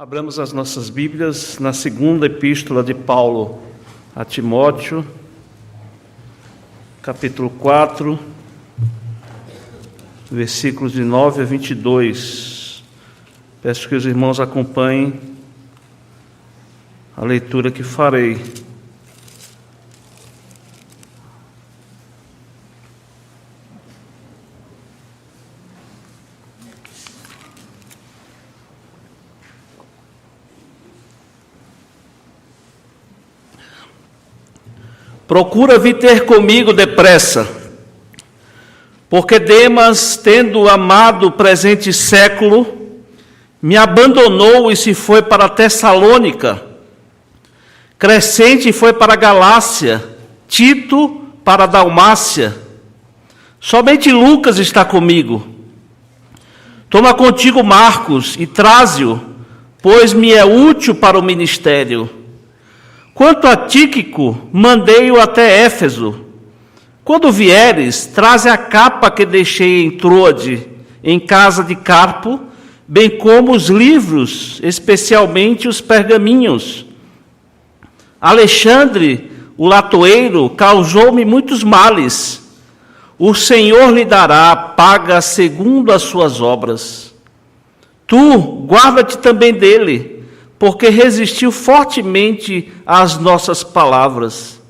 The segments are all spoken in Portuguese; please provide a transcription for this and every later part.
Abramos as nossas Bíblias na segunda epístola de Paulo a Timóteo, capítulo 4, versículos de 9 a 22. Peço que os irmãos acompanhem a leitura que farei. Procura vir ter comigo depressa, porque Demas, tendo amado o presente século, me abandonou e se foi para Tessalônica. Crescente foi para Galácia, Tito para Dalmácia. Somente Lucas está comigo. Toma contigo Marcos e traze-o, pois me é útil para o ministério. Quanto a Tíquico, mandei-o até Éfeso. Quando vieres, traze a capa que deixei em Troade, em casa de Carpo, bem como os livros, especialmente os pergaminhos. Alexandre, o latoeiro, causou-me muitos males. O Senhor lhe dará paga segundo as suas obras. Tu, guarda-te também dele, porque resistiu fortemente às nossas palavras.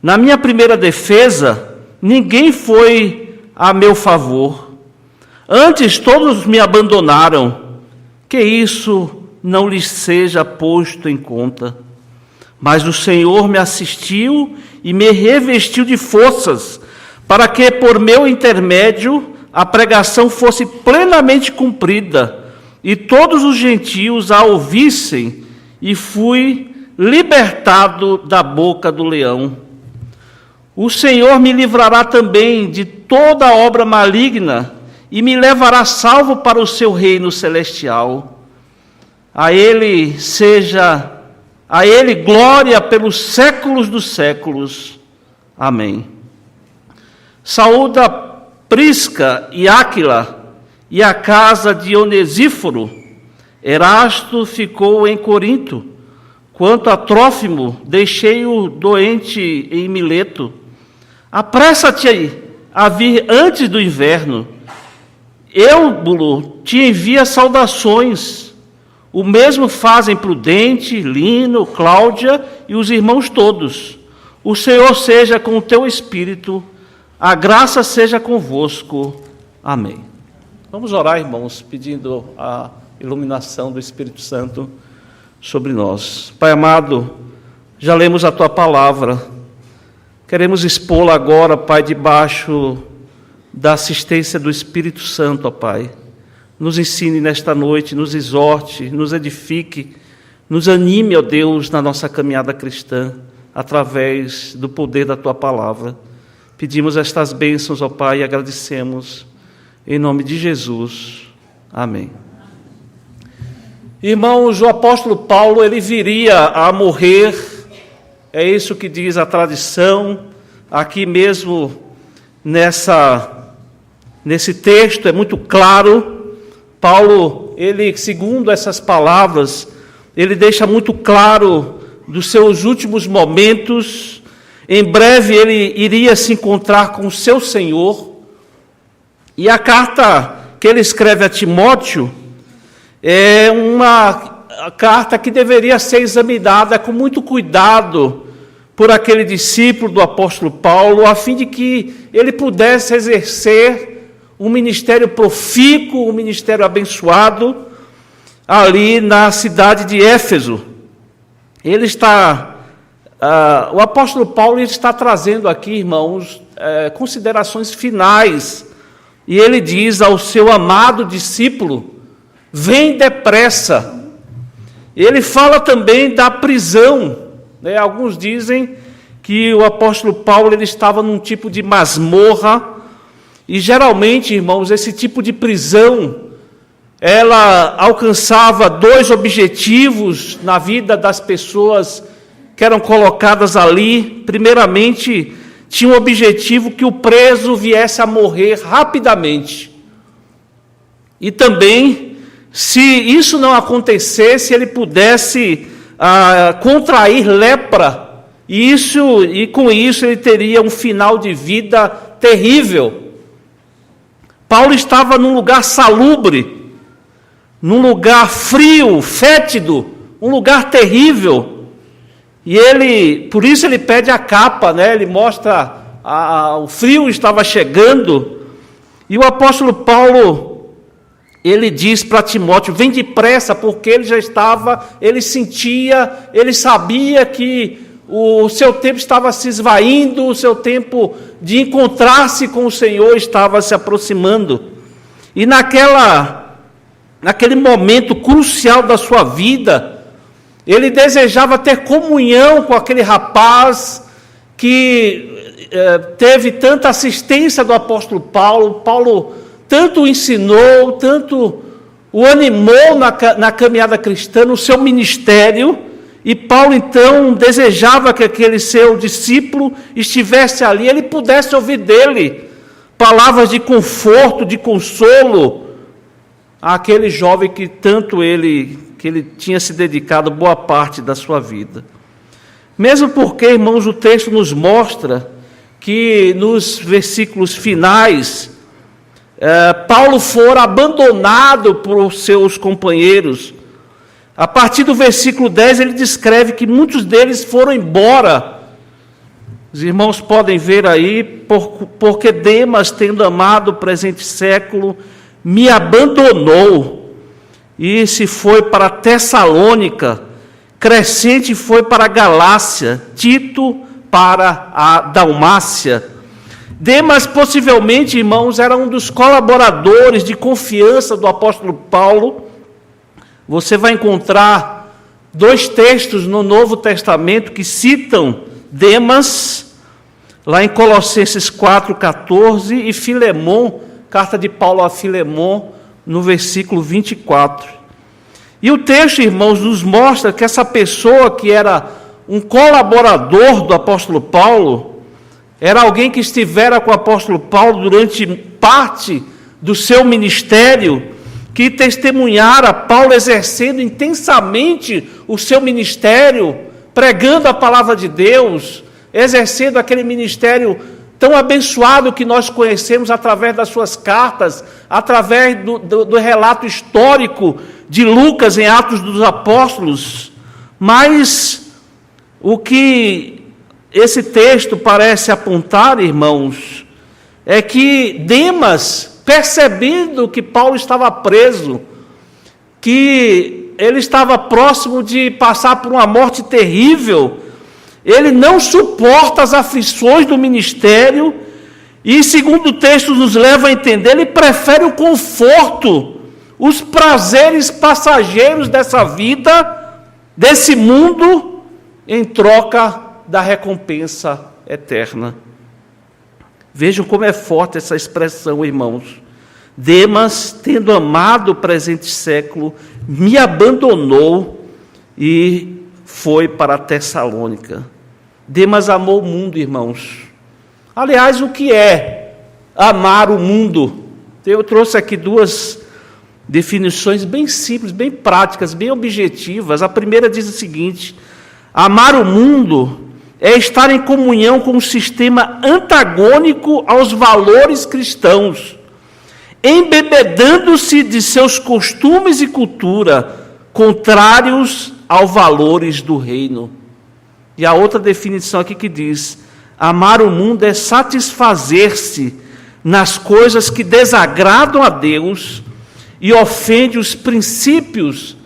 Na minha primeira defesa, ninguém foi a meu favor. Antes todos me abandonaram. Que isso não lhes seja posto em conta. Mas o Senhor me assistiu e me revestiu de forças, para que por meu intermédio a pregação fosse plenamente cumprida, e todos os gentios a ouvissem, e fui libertado da boca do leão. O Senhor me livrará também de toda obra maligna, e me levará salvo para o seu reino celestial. A Ele glória pelos séculos dos séculos. Amém. Saúda Prisca e Áquila, e a casa de Onesíforo. Erasto ficou em Corinto. Quanto a Trófimo, deixei-o doente em Mileto. Apressa-te a vir antes do inverno. Eubulo te envia saudações. O mesmo fazem Prudente, Lino, Cláudia e os irmãos todos. O Senhor seja com o teu espírito. A graça seja convosco. Amém. Vamos orar, irmãos, pedindo a iluminação do Espírito Santo sobre nós. Pai amado, já lemos a Tua palavra. Queremos expô-la agora, Pai, debaixo da assistência do Espírito Santo, ó Pai. Nos ensine nesta noite, nos exorte, nos edifique, nos anime, ó Deus, na nossa caminhada cristã, através do poder da Tua palavra. Pedimos estas bênçãos, ó Pai, e agradecemos. Em nome de Jesus. Amém. Irmãos, o apóstolo Paulo, ele viria a morrer, é isso que diz a tradição, aqui mesmo nesse texto, é muito claro. Paulo, ele, segundo essas palavras, ele deixa muito claro dos seus últimos momentos. Em breve ele iria se encontrar com o seu Senhor. E a carta que ele escreve a Timóteo é uma carta que deveria ser examinada com muito cuidado por aquele discípulo do apóstolo Paulo, a fim de que ele pudesse exercer um ministério profícuo, um ministério abençoado, ali na cidade de Éfeso. O apóstolo Paulo está trazendo aqui, irmãos, considerações finais. E ele diz ao seu amado discípulo: vem depressa. Ele fala também da prisão. Alguns dizem que o apóstolo Paulo ele estava num tipo de masmorra. E geralmente, irmãos, esse tipo de prisão, ela alcançava dois objetivos na vida das pessoas que eram colocadas ali. Primeiramente, tinha um objetivo que o preso viesse a morrer rapidamente. E também se isso não acontecesse, ele pudesse contrair lepra, e com isso ele teria um final de vida terrível. Paulo estava num lugar salubre, num lugar frio, fétido, um lugar terrível, e por isso ele pede a capa, né? Ele mostra, o frio estava chegando, e o apóstolo Paulo, ele diz para Timóteo, vem depressa, porque ele sentia, ele sabia que o seu tempo estava se esvaindo, o seu tempo de encontrar-se com o Senhor estava se aproximando. E naquele momento crucial da sua vida, ele desejava ter comunhão com aquele rapaz que teve tanta assistência do apóstolo Paulo. Paulo tanto o ensinou, tanto o animou na caminhada cristã, no seu ministério. E Paulo, então, desejava que aquele seu discípulo estivesse ali, ele pudesse ouvir dele palavras de conforto, de consolo, àquele jovem que ele tinha se dedicado boa parte da sua vida. Mesmo porque, irmãos, o texto nos mostra que nos versículos finais, Paulo fora abandonado por seus companheiros. A partir do versículo 10, ele descreve que muitos deles foram embora. Os irmãos podem ver aí, porque Demas, tendo amado o presente século, me abandonou e se foi para Tessalônica, Crescente foi para a Galácia, Tito para a Dalmácia. Demas, possivelmente, irmãos, era um dos colaboradores de confiança do apóstolo Paulo. Você vai encontrar 2 textos no Novo Testamento que citam Demas, lá em Colossenses 4,14, e Filemon, carta de Paulo a Filemon, no versículo 24. E o texto, irmãos, nos mostra que essa pessoa que era um colaborador do apóstolo Paulo, era alguém que estivera com o apóstolo Paulo durante parte do seu ministério, que testemunhara Paulo exercendo intensamente o seu ministério, pregando a palavra de Deus, exercendo aquele ministério tão abençoado que nós conhecemos através das suas cartas, através do relato histórico de Lucas em Atos dos Apóstolos. Mas o que esse texto parece apontar, irmãos, é que Demas, percebendo que Paulo estava preso, que ele estava próximo de passar por uma morte terrível, ele não suporta as aflições do ministério e, segundo o texto nos leva a entender, ele prefere o conforto, os prazeres passageiros dessa vida, desse mundo, em troca da recompensa eterna. Vejam como é forte essa expressão, irmãos. Demas, tendo amado o presente século, me abandonou e foi para Tessalônica. Demas amou o mundo, irmãos. Aliás, o que é amar o mundo? Eu trouxe aqui 2 definições bem simples, bem práticas, bem objetivas. A primeira diz o seguinte: amar o mundo é estar em comunhão com um sistema antagônico aos valores cristãos, embebedando-se de seus costumes e cultura, contrários aos valores do reino. E a outra definição aqui que diz: amar o mundo é satisfazer-se nas coisas que desagradam a Deus e ofendem os princípios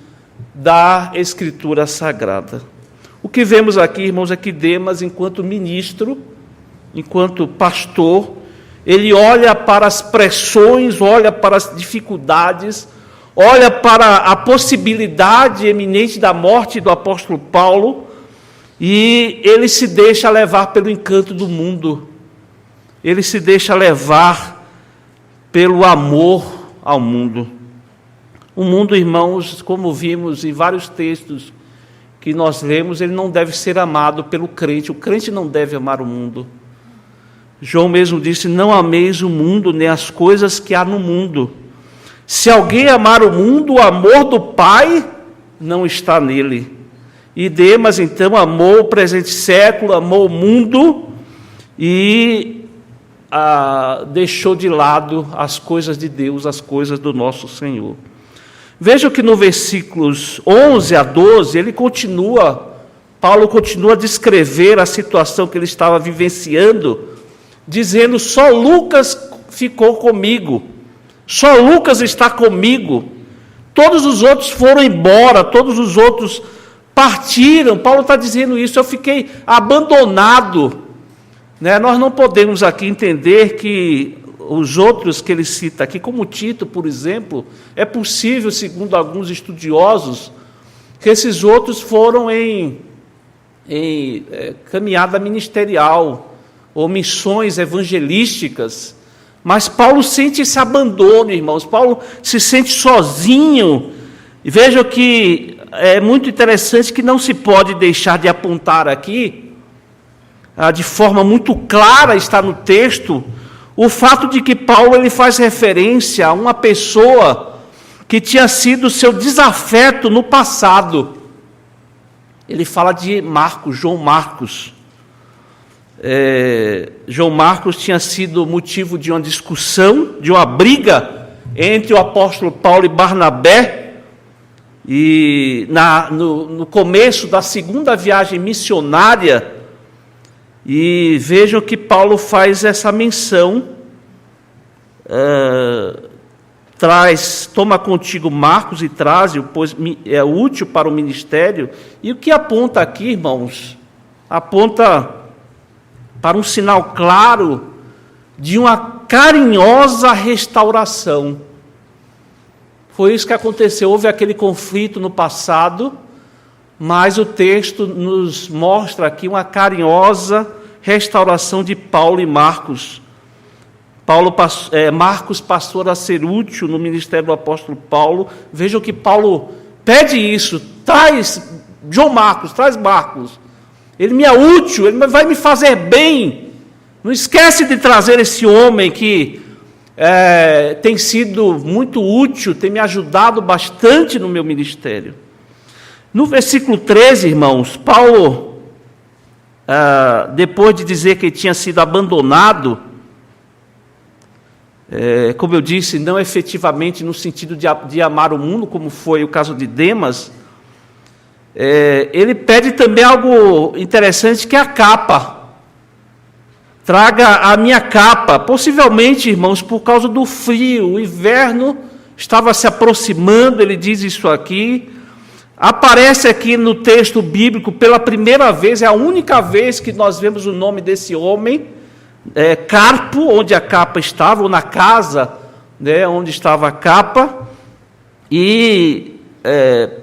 da Escritura Sagrada. O que vemos aqui, irmãos, é que Demas, enquanto ministro, enquanto pastor, ele olha para as pressões, olha para as dificuldades, olha para a possibilidade eminente da morte do apóstolo Paulo, e ele se deixa levar pelo encanto do mundo, ele se deixa levar pelo amor ao mundo. O mundo, irmãos, como vimos em vários textos que nós lemos, ele não deve ser amado pelo crente, o crente não deve amar o mundo. João mesmo disse: não ameis o mundo, nem as coisas que há no mundo. Se alguém amar o mundo, o amor do Pai não está nele. E Demas, então, amou o presente século, amou o mundo e deixou de lado as coisas de Deus, as coisas do nosso Senhor. Vejam que no versículos 11 a 12, Paulo continua a descrever a situação que ele estava vivenciando, dizendo: só Lucas ficou comigo, só Lucas está comigo, todos os outros foram embora, todos os outros partiram. Paulo está dizendo isso, eu fiquei abandonado. Nós não podemos aqui entender que os outros que ele cita aqui, como Tito, por exemplo, é possível, segundo alguns estudiosos, que esses outros foram em caminhada ministerial ou missões evangelísticas. Mas Paulo sente esse abandono, irmãos. Paulo se sente sozinho. E vejam que é muito interessante que não se pode deixar de apontar aqui, de forma muito clara, está no texto, o fato de que Paulo ele faz referência a uma pessoa que tinha sido seu desafeto no passado. Ele fala de Marcos, João Marcos. João Marcos tinha sido motivo de uma discussão, de uma briga entre o apóstolo Paulo e Barnabé, e no começo da segunda viagem missionária. E vejam que Paulo faz essa menção, toma contigo Marcos e traze-o, pois é útil para o ministério. E o que aponta aqui, irmãos? Aponta para um sinal claro de uma carinhosa restauração. Foi isso que aconteceu, houve aquele conflito no passado, mas o texto nos mostra aqui uma carinhosa restauração de Paulo e Marcos. Marcos passou a ser útil no ministério do apóstolo Paulo. Vejam que Paulo pede isso: traz João Marcos, traz Marcos. Ele me é útil, ele vai me fazer bem. Não esquece de trazer esse homem que tem sido muito útil, tem me ajudado bastante no meu ministério. No versículo 13, irmãos, Paulo, depois de dizer que ele tinha sido abandonado, como eu disse, não efetivamente no sentido de amar o mundo, como foi o caso de Demas, ele pede também algo interessante, que é a capa. Traga a minha capa. Possivelmente, irmãos, por causa do frio, o inverno estava se aproximando, ele diz isso aqui. Aparece aqui no texto bíblico pela primeira vez, é a única vez que nós vemos o nome desse homem, Carpo, onde a capa estava, ou na casa, onde estava a capa. E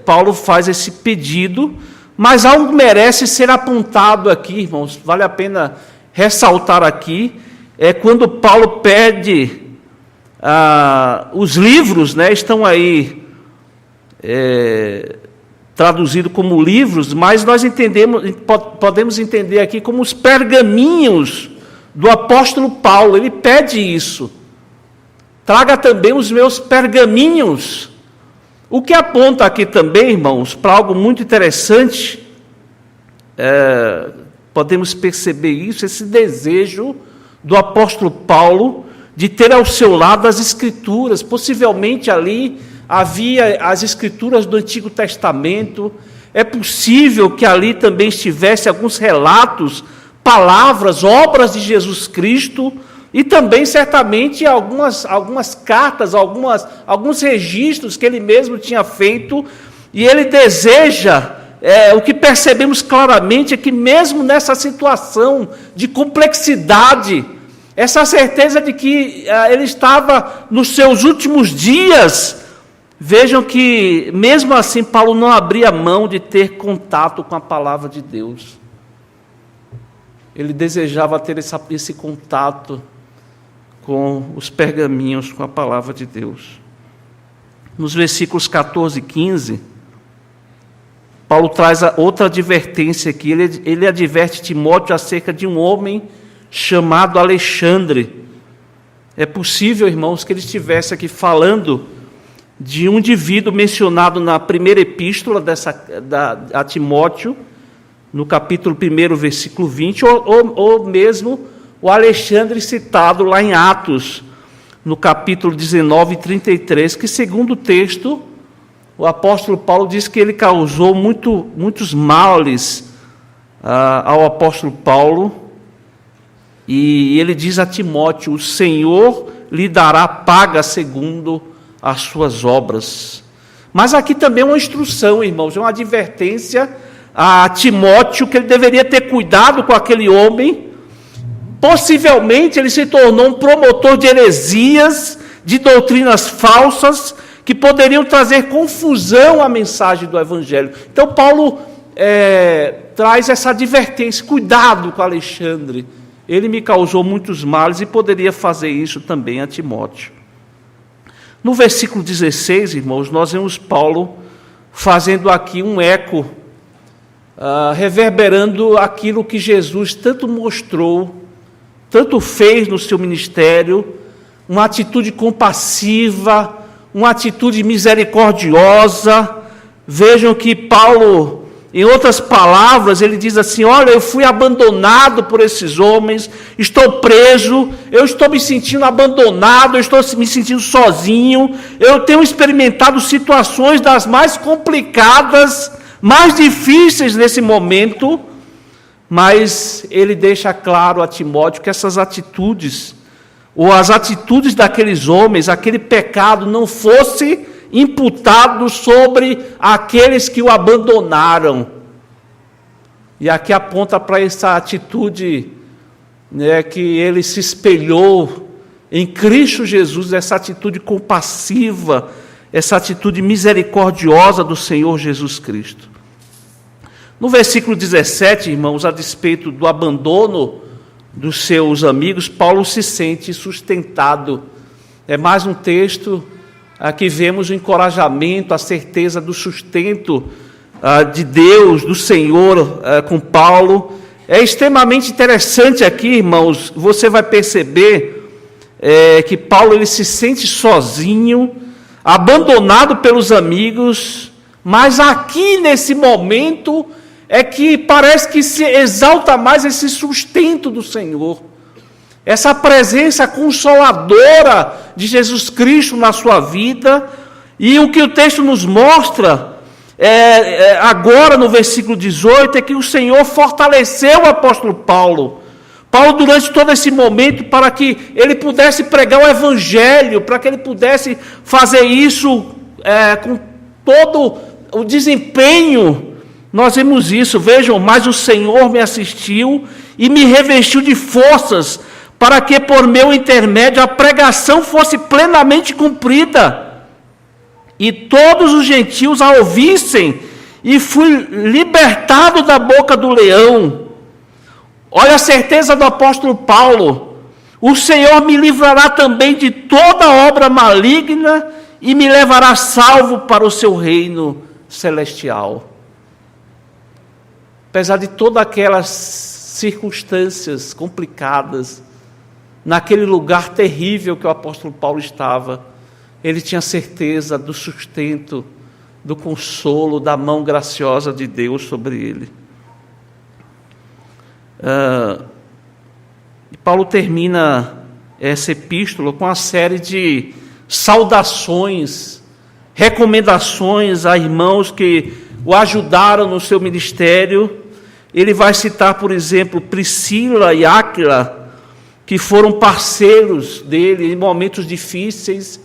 Paulo faz esse pedido, mas algo merece ser apontado aqui, irmãos, vale a pena ressaltar aqui, quando Paulo pede os livros, estão aí traduzidos como livros, mas nós podemos entender aqui como os pergaminhos do apóstolo Paulo. Ele pede isso: traga também os meus pergaminhos. O que aponta aqui também, irmãos, para algo muito interessante, podemos perceber isso, esse desejo do apóstolo Paulo de ter ao seu lado as Escrituras. Possivelmente ali havia as Escrituras do Antigo Testamento. É possível que ali também estivesse alguns relatos, palavras, obras de Jesus Cristo, e também certamente algumas cartas, alguns registros que ele mesmo tinha feito. E ele deseja, o que percebemos claramente é que mesmo nessa situação de complexidade, essa certeza de que ele estava nos seus últimos dias, vejam que mesmo assim Paulo não abria mão de ter contato com a palavra de Deus. Ele desejava ter esse contato com os pergaminhos, com a palavra de Deus. Nos versículos 14 e 15, Paulo traz outra advertência aqui. Ele adverte Timóteo acerca de um homem chamado Alexandre. É possível, irmãos, que ele estivesse aqui falando de um indivíduo mencionado na primeira epístola a Timóteo, no capítulo 1, versículo 20, ou mesmo o Alexandre citado lá em Atos, no capítulo 19, 33, que segundo o texto, o apóstolo Paulo diz que ele causou muitos males ao apóstolo Paulo, e ele diz a Timóteo: o Senhor lhe dará paga segundo as suas obras. Mas aqui também é uma instrução, irmãos, é uma advertência a Timóteo que ele deveria ter cuidado com aquele homem. Possivelmente ele se tornou um promotor de heresias, de doutrinas falsas, que poderiam trazer confusão à mensagem do Evangelho. Então Paulo traz essa advertência: cuidado com Alexandre, ele me causou muitos males, e poderia fazer isso também a Timóteo. No versículo 16, irmãos, nós vemos Paulo fazendo aqui um eco, reverberando aquilo que Jesus tanto mostrou, tanto fez no seu ministério, uma atitude compassiva, uma atitude misericordiosa. Vejam que Paulo, em outras palavras, ele diz assim: olha, eu fui abandonado por esses homens, estou preso, eu estou me sentindo abandonado, eu estou me sentindo sozinho, eu tenho experimentado situações das mais complicadas, mais difíceis nesse momento. Mas ele deixa claro a Timóteo que essas atitudes, ou as atitudes daqueles homens, aquele pecado não fosse imputado sobre aqueles que o abandonaram. E aqui aponta para essa atitude, que ele se espelhou em Cristo Jesus, essa atitude compassiva, essa atitude misericordiosa do Senhor Jesus Cristo. No versículo 17, irmãos, a despeito do abandono dos seus amigos, Paulo se sente sustentado. É mais um texto aqui vemos o encorajamento, a certeza do sustento de Deus, do Senhor com Paulo. É extremamente interessante aqui, irmãos, você vai perceber que Paulo ele se sente sozinho, abandonado pelos amigos, mas aqui nesse momento é que parece que se exalta mais esse sustento do Senhor, essa presença consoladora de Jesus Cristo na sua vida. E o que o texto nos mostra, agora no versículo 18, é que o Senhor fortaleceu o apóstolo Paulo. Paulo, durante todo esse momento, para que ele pudesse pregar o Evangelho, para que ele pudesse fazer isso com todo o desempenho. Nós vemos isso, vejam: mas o Senhor me assistiu e me revestiu de forças, para que por meu intermédio a pregação fosse plenamente cumprida, e todos os gentios a ouvissem, e fui libertado da boca do leão. Olha a certeza do apóstolo Paulo: o Senhor me livrará também de toda obra maligna, e me levará salvo para o seu reino celestial. Apesar de todas aquelas circunstâncias complicadas, naquele lugar terrível que o apóstolo Paulo estava, ele tinha certeza do sustento, do consolo, da mão graciosa de Deus sobre ele. E Paulo termina essa epístola com uma série de saudações, recomendações a irmãos que o ajudaram no seu ministério. Ele vai citar, por exemplo, Priscila e Áquila, que foram parceiros dele em momentos difíceis.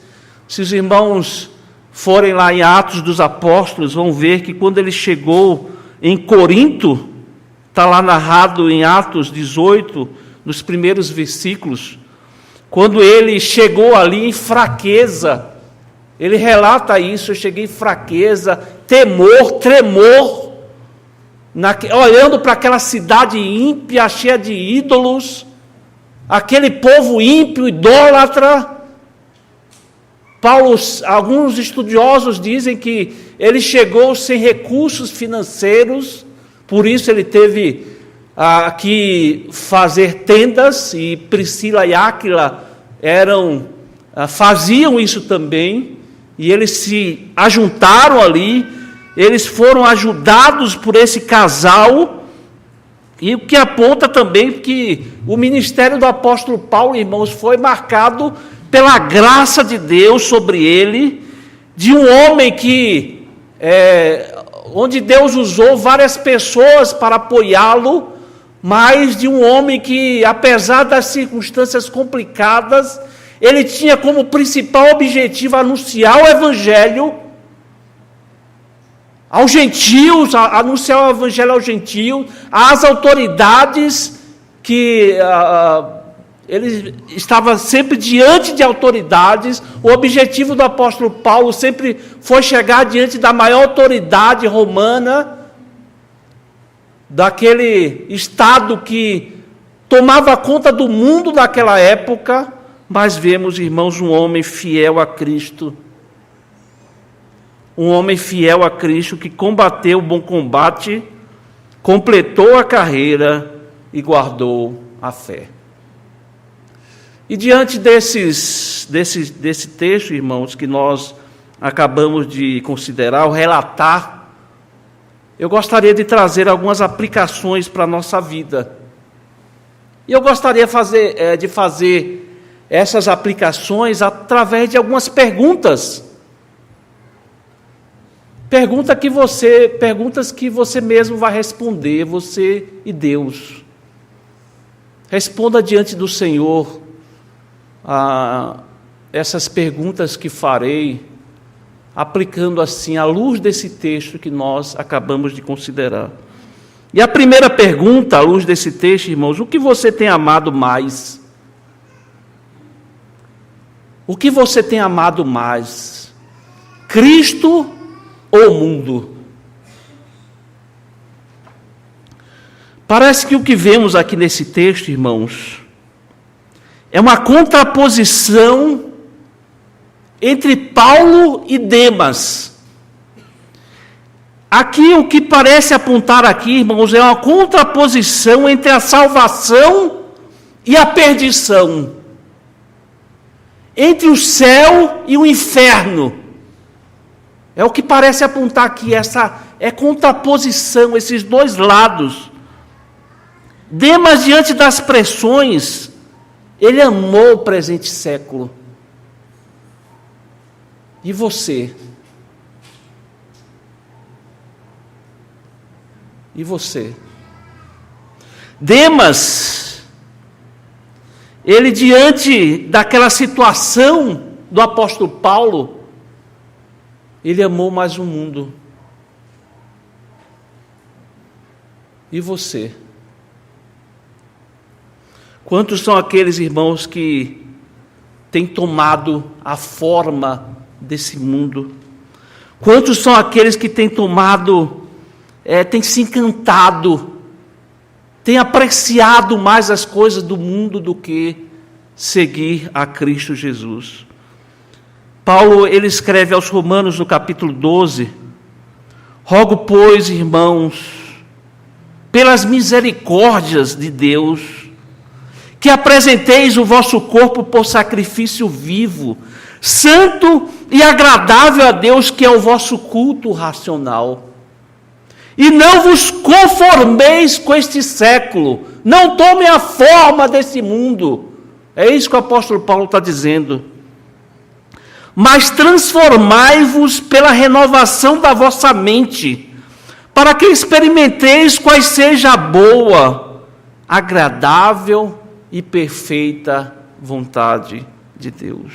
Se os irmãos forem lá em Atos dos Apóstolos, vão ver que quando ele chegou em Corinto, está lá narrado em Atos 18, nos primeiros versículos, quando ele chegou ali em fraqueza, ele relata isso: eu cheguei em fraqueza, temor, tremor, olhando para aquela cidade ímpia, cheia de ídolos, aquele povo ímpio, idólatra. Paulo, alguns estudiosos dizem que ele chegou sem recursos financeiros, por isso ele teve que fazer tendas, e Priscila e Áquila faziam isso também. e eles se ajuntaram ali, eles foram ajudados por esse casal, e o que aponta também que o ministério do apóstolo Paulo, irmãos, foi marcado pela graça de Deus sobre ele, de um homem que, onde Deus usou várias pessoas para apoiá-lo, mas de um homem que, apesar das circunstâncias complicadas, ele tinha como principal objetivo anunciar o evangelho aos gentios, anunciar o evangelho aos gentios, às autoridades, que ele estava sempre diante de autoridades. O objetivo do apóstolo Paulo sempre foi chegar diante da maior autoridade romana, daquele estado que tomava conta do mundo naquela época. Mas vemos, irmãos, um homem fiel a Cristo, um homem fiel a Cristo que combateu o bom combate, completou a carreira e guardou a fé. E diante desse texto, irmãos, que nós acabamos de considerar, o relatar, eu gostaria de trazer algumas aplicações para a nossa vida. E eu gostaria de fazer essas aplicações através de algumas perguntas. Perguntas que você mesmo vai responder, você e Deus. Responda diante do Senhor essas perguntas que farei, aplicando assim à luz desse texto que nós acabamos de considerar. E a primeira pergunta, à luz desse texto, irmãos: o que você tem amado mais? O que você tem amado mais? Cristo ou o mundo? Parece que o que vemos aqui nesse texto, irmãos, é uma contraposição entre Paulo e Demas. Aqui o que parece apontar aqui, irmãos, é uma contraposição entre a salvação e a perdição, entre o céu e o inferno. É o que parece apontar aqui, essa contraposição, esses dois lados. Demas, diante das pressões, ele amou o presente século. E você? E você? Demas, ele, diante daquela situação do apóstolo Paulo, ele amou mais o mundo. E você? Quantos são aqueles irmãos que têm tomado a forma desse mundo? Quantos são aqueles que têm tomado, têm se encantado, têm apreciado mais as coisas do mundo do que seguir a Cristo Jesus? Paulo, ele escreve aos Romanos no capítulo 12: rogo, pois, irmãos, pelas misericórdias de Deus, que apresenteis o vosso corpo por sacrifício vivo, santo e agradável a Deus, que é o vosso culto racional. E não vos conformeis com este século, não tome a forma desse mundo. É isso que o apóstolo Paulo está dizendo. Mas transformai-vos pela renovação da vossa mente, para que experimenteis quais seja a boa, agradável e perfeita vontade de Deus.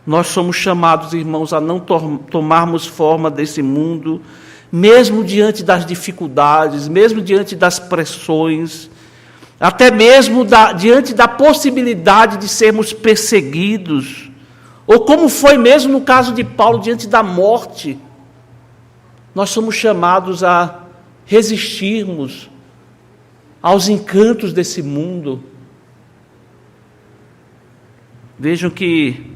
Nós somos chamados, irmãos, a não tomarmos forma desse mundo, mesmo diante das dificuldades, mesmo diante das pressões, até mesmo diante da possibilidade de sermos perseguidos, ou como foi mesmo no caso de Paulo, diante da morte. Nós somos chamados a resistirmos aos encantos desse mundo. Vejam que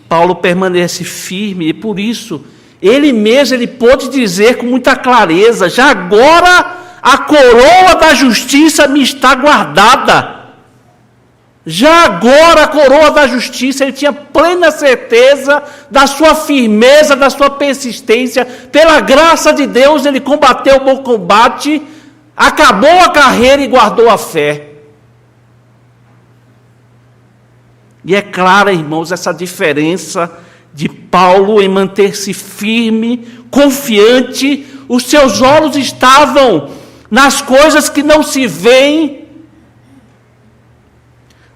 Paulo permanece firme, e por isso, ele mesmo pôde dizer com muita clareza: já agora a coroa da justiça me está guardada. Já agora a coroa da justiça, ele tinha plena certeza da sua firmeza, da sua persistência. Pela graça de Deus, ele combateu o bom combate, acabou a carreira e guardou a fé. E é clara, irmãos, essa diferença de Paulo em manter-se firme, confiante. Os seus olhos estavam nas coisas que não se veem,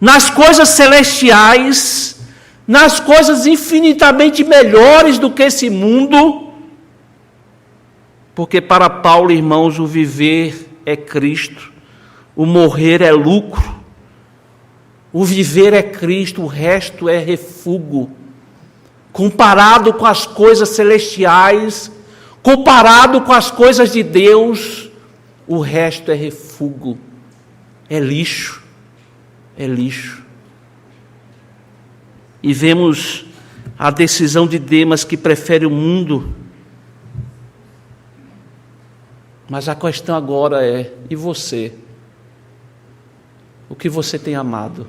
nas coisas celestiais, nas coisas infinitamente melhores do que esse mundo. Porque para Paulo, irmãos, o viver é Cristo, o morrer é lucro. O viver é Cristo, o resto é refúgio. Comparado com as coisas celestiais, comparado com as coisas de Deus, o resto é refúgio, é lixo, é lixo. E vemos a decisão de Demas, que prefere o mundo. Mas a questão agora é, e você? O que você tem amado?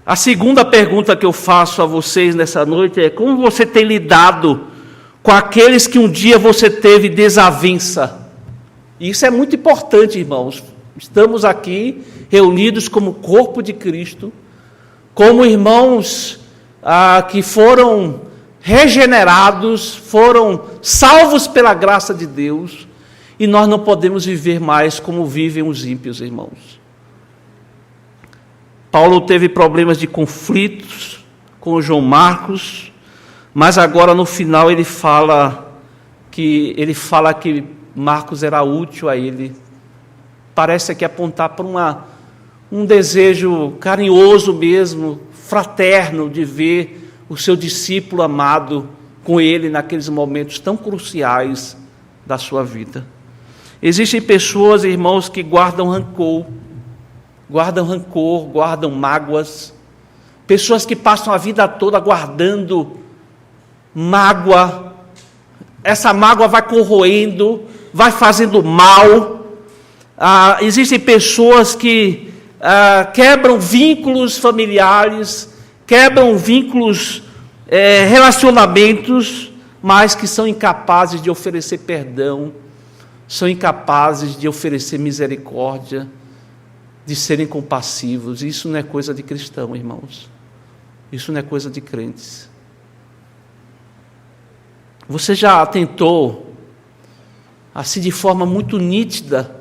A segunda pergunta que eu faço a vocês nessa noite é: como você tem lidado com aqueles que um dia você teve desavença? Isso é muito importante, irmãos. Estamos aqui reunidos como corpo de Cristo, como irmãos que foram regenerados, foram salvos pela graça de Deus, e nós não podemos viver mais como vivem os ímpios, irmãos. Paulo teve problemas de conflitos com o João Marcos, mas agora no final ele fala que Marcos era útil a ele. Parece aqui apontar para um desejo carinhoso mesmo, fraterno, de ver o seu discípulo amado com ele naqueles momentos tão cruciais da sua vida. Existem pessoas, irmãos, que guardam rancor, guardam mágoas, pessoas que passam a vida toda guardando mágoa. Essa mágoa vai corroendo, vai fazendo mal. Existem pessoas que quebram vínculos familiares, quebram vínculos, relacionamentos, mas que são incapazes de oferecer perdão, são incapazes de oferecer misericórdia, de serem compassivos. Isso não é coisa de cristão, irmãos. Isso não é coisa de crentes. Você já tentou, assim de forma muito nítida,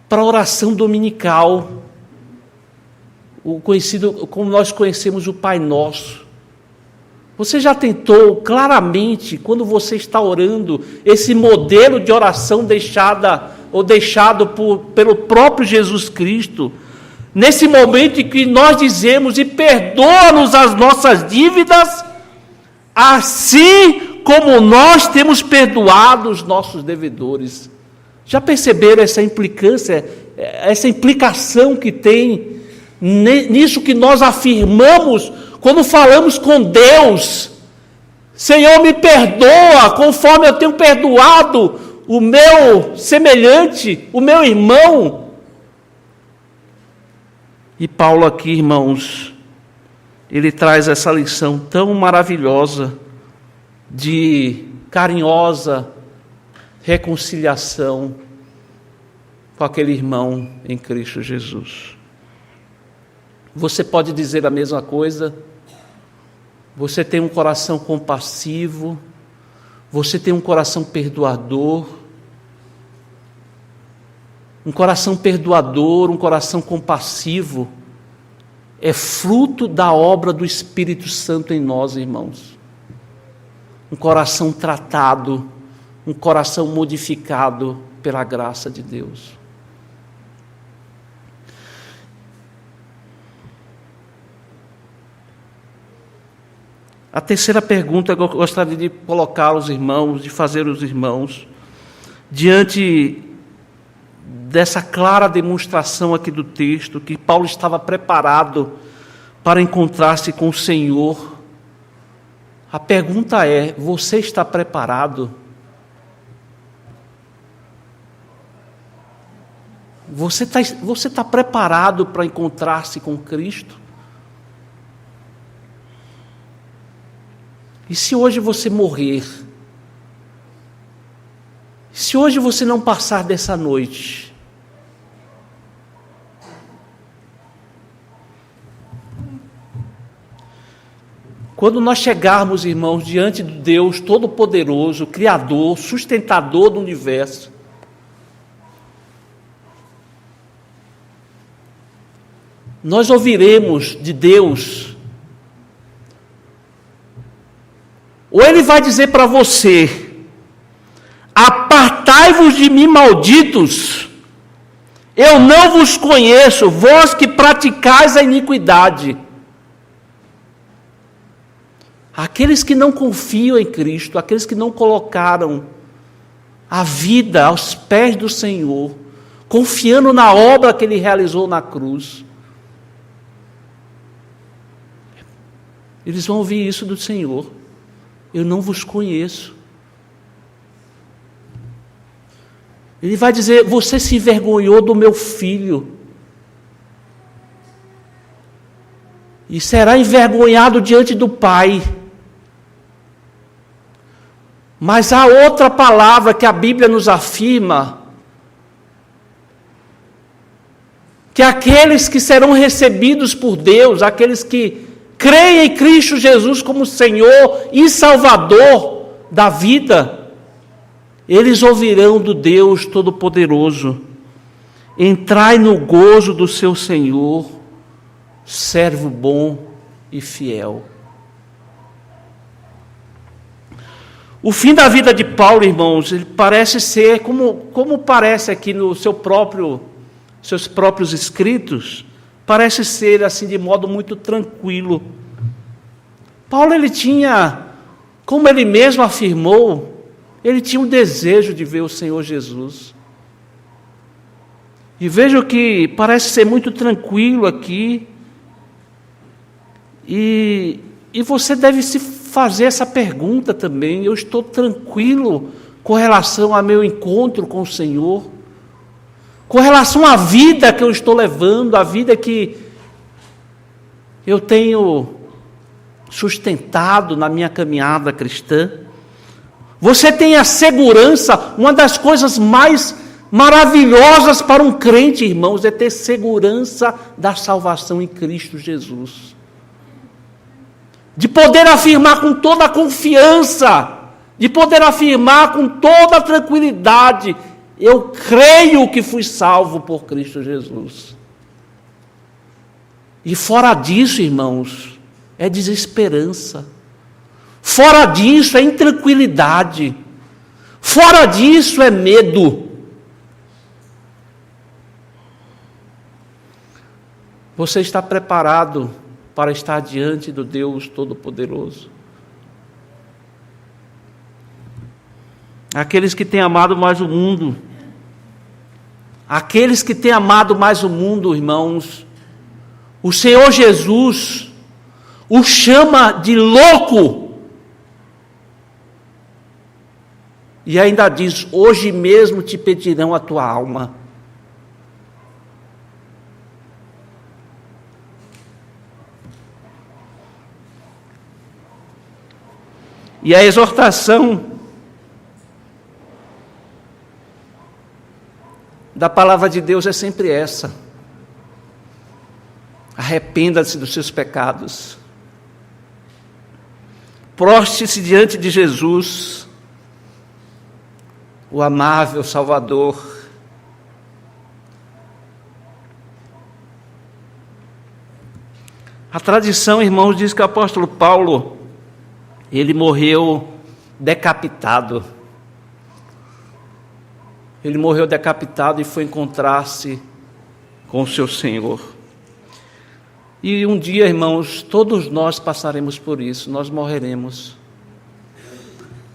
para a oração dominical, o conhecido como nós conhecemos o Pai Nosso? Você já tentou claramente, quando você está orando, esse modelo de oração deixado pelo próprio Jesus Cristo, nesse momento em que nós dizemos: e perdoa-nos as nossas dívidas, assim como nós temos perdoado os nossos devedores. Já perceberam essa implicância, essa implicação que tem nisso que nós afirmamos quando falamos com Deus? Senhor, me perdoa conforme eu tenho perdoado o meu semelhante, o meu irmão. E Paulo aqui, irmãos, ele traz essa lição tão maravilhosa de carinhosa reconciliação com aquele irmão em Cristo Jesus. Você pode dizer a mesma coisa? Você tem um coração compassivo, você tem um coração perdoador, um coração compassivo, é fruto da obra do Espírito Santo em nós, irmãos. Um coração tratado, um coração modificado pela graça de Deus. A terceira pergunta que eu gostaria de colocar aos irmãos, de fazer aos irmãos, diante dessa clara demonstração aqui do texto, que Paulo estava preparado para encontrar-se com o Senhor. A pergunta é: você está preparado? Você tá preparado para encontrar-se com Cristo? E se hoje você morrer? Se hoje você não passar dessa noite? Quando nós chegarmos, irmãos, diante de Deus Todo-Poderoso, Criador, Sustentador do Universo, nós ouviremos de Deus, ou Ele vai dizer para você: apartai-vos de mim, malditos, eu não vos conheço, vós que praticais a iniquidade. Aqueles que não confiam em Cristo, aqueles que não colocaram a vida aos pés do Senhor, confiando na obra que Ele realizou na cruz, eles vão ouvir isso do Senhor: eu não vos conheço. Ele vai dizer: você se envergonhou do meu filho, e será envergonhado diante do Pai. Mas há outra palavra que a Bíblia nos afirma, que aqueles que serão recebidos por Deus, aqueles que creem em Cristo Jesus como Senhor e Salvador da vida, eles ouvirão do Deus Todo-Poderoso: entrai no gozo do seu Senhor, servo bom e fiel. O fim da vida de Paulo, irmãos, ele parece ser, como parece aqui no seus próprios escritos, parece ser assim de modo muito tranquilo. Paulo, ele tinha, como ele mesmo afirmou, ele tinha um desejo de ver o Senhor Jesus. E vejo que parece ser muito tranquilo aqui. E você deve se fazer essa pergunta também: eu estou tranquilo com relação ao meu encontro com o Senhor? Com relação à vida que eu estou levando, a vida que eu tenho sustentado na minha caminhada cristã? Você tem a segurança? Uma das coisas mais maravilhosas para um crente, irmãos, é ter segurança da salvação em Cristo Jesus. De poder afirmar com toda a confiança, de poder afirmar com toda a tranquilidade: eu creio que fui salvo por Cristo Jesus. E fora disso, irmãos, é desesperança. Fora disso é intranquilidade. Fora disso é medo. Você está preparado para estar diante do Deus Todo-Poderoso? Aqueles que têm amado mais o mundo, aqueles que têm amado mais o mundo, irmãos, o Senhor Jesus o chama de louco, e ainda diz: hoje mesmo te pedirão a tua alma. E a exortação da palavra de Deus é sempre essa: arrependa-se dos seus pecados, proste-se diante de Jesus, o amável Salvador. A tradição, irmãos, diz que o apóstolo Paulo, ele morreu decapitado. Ele morreu decapitado e foi encontrar-se com o seu Senhor. E um dia, irmãos, todos nós passaremos por isso, nós morreremos.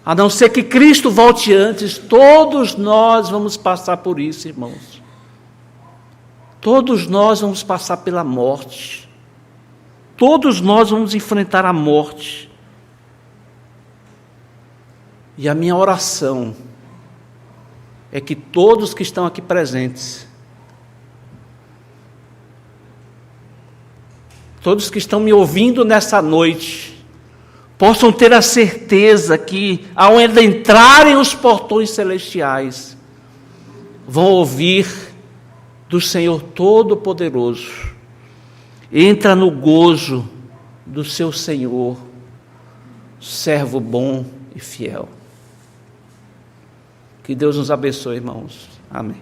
A não ser que Cristo volte antes, todos nós vamos passar por isso, irmãos. Todos nós vamos passar pela morte. Todos nós vamos enfrentar a morte. E a minha oração é que todos que estão aqui presentes todos que estão me ouvindo nessa noite, possam ter a certeza que, ao entrarem os portões celestiais, vão ouvir do Senhor Todo-Poderoso: entra no gozo do seu Senhor, servo bom e fiel. Que Deus nos abençoe, irmãos. Amém.